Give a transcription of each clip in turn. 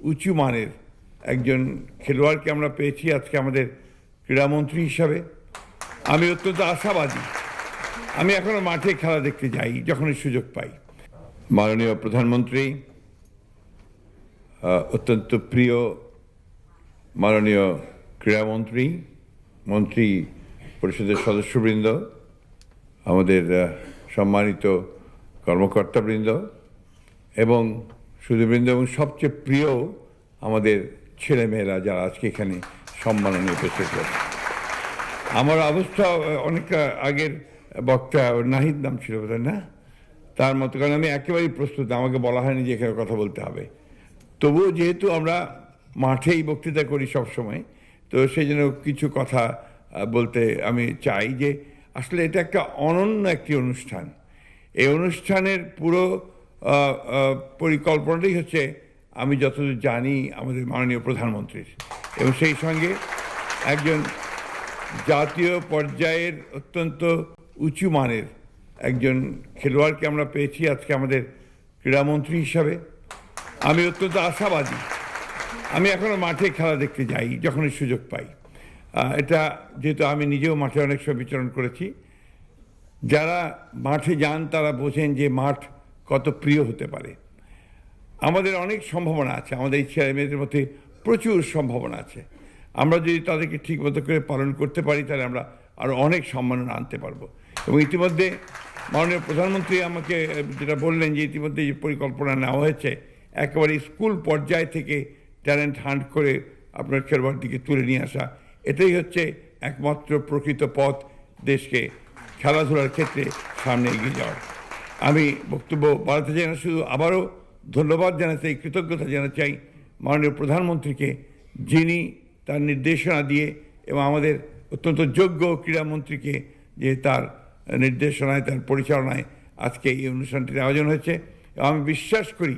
উঁচু মানের একজন খেলোয়াড়কে আমরা পেয়েছি আজকে আমাদের ক্রীড়ামন্ত্রী হিসাবে। আমি অত্যন্ত আশাবাদী। আমি এখনো মাঠে খেলা দেখতে যাই যখনই সুযোগ পাই। মাননীয় প্রধানমন্ত্রী, অত্যন্ত প্রিয় মাননীয় ক্রীড়ামন্ত্রী, মন্ত্রী পরিষদের সদস্যবৃন্দ, আমাদের সম্মানিত কর্মকর্তাবৃন্দ এবং সুধীবৃন্দ, এবং সবচেয়ে প্রিয় আমাদের ছেলেমেয়েরা যারা আজকে এখানে সম্মাননীয় উপস্থিত হয়েছে। আমার অবস্থা অনেকটা আগের বক্তা নাহিদ নাম ছিল বোধহয়, না তার মতো, কারণ আমি একেবারেই প্রস্তুত, আমাকে বলা হয়নি যে এখানে কথা বলতে হবে। তবুও যেহেতু আমরা মাঠেই বক্তৃতা করি সবসময়, তো সেই জন্য কিছু কথা বলতে আমি চাই যে আসলে এটা একটা অনন্য একটি অনুষ্ঠান। এই অনুষ্ঠানের পুরো পরিকল্পনাটাই হচ্ছে, আমি যতদূর জানি, আমাদের মাননীয় প্রধানমন্ত্রীর, এবং সেই সঙ্গে একজন জাতীয় পর্যায়ের অত্যন্ত উঁচু মানের একজন খেলোয়াড়কে আমরা পেয়েছি আজকে আমাদের ক্রীড়ামন্ত্রী হিসাবে। আমি অত্যন্ত আশাবাদী। আমি এখনো মাঠে খেলা দেখতে যাই যখনই সুযোগ পাই। এটা যেহেতু আমি নিজেও মাঠে অনেক সময় বিচরণ করেছি, যারা মাঠে যান তারা বোঝেন যে মাঠ কত প্রিয় হতে পারে। আমাদের অনেক সম্ভাবনা আছে, আমাদের এই ছেলে মেয়েদের মধ্যে প্রচুর সম্ভাবনা আছে। আমরা যদি তাদেরকে ঠিকমতো করে পালন করতে পারি তাহলে আমরা আরও অনেক সম্মাননা আনতে পারবো। এবং ইতিমধ্যে মাননীয় প্রধানমন্ত্রী আমাকে যেটা বললেন যে ইতিমধ্যে যে পরিকল্পনা নেওয়া হয়েছে, একেবারে স্কুল পর্যায় থেকে ট্যালেন্ট হান্ট করে আপনার খেলোয়াড়দিকে তুলে নিয়ে আসা, এটাই হচ্ছে একমাত্র প্রকৃত পথ দেশকে খেলাধুলার ক্ষেত্রে সামনে এগিয়ে যাওয়ার। আমি বক্তব্য বাড়াতে চাই না, শুধু আবারও ধন্যবাদ জানাতে চাই, কৃতজ্ঞতা জানাতে চাই মাননীয় প্রধানমন্ত্রীকে, যিনি তার নির্দেশনা দিয়ে এবং আমাদের অত্যন্ত যোগ্য ক্রীড়ামন্ত্রীকে, যে তার নির্দেশনায়, তার পরিচালনায় আজকে এই অনুষ্ঠানটির আয়োজন হয়েছে। এবং আমি বিশ্বাস করি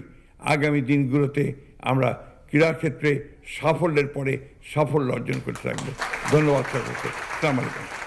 আগামী দিনগুলোতে আমরা ক্রীড়াক্ষেত্রে সাফল্যের পরে সাফল্য অর্জন করতে থাকবো। ধন্যবাদ সকলকে। আসসালামু আলাইকুম।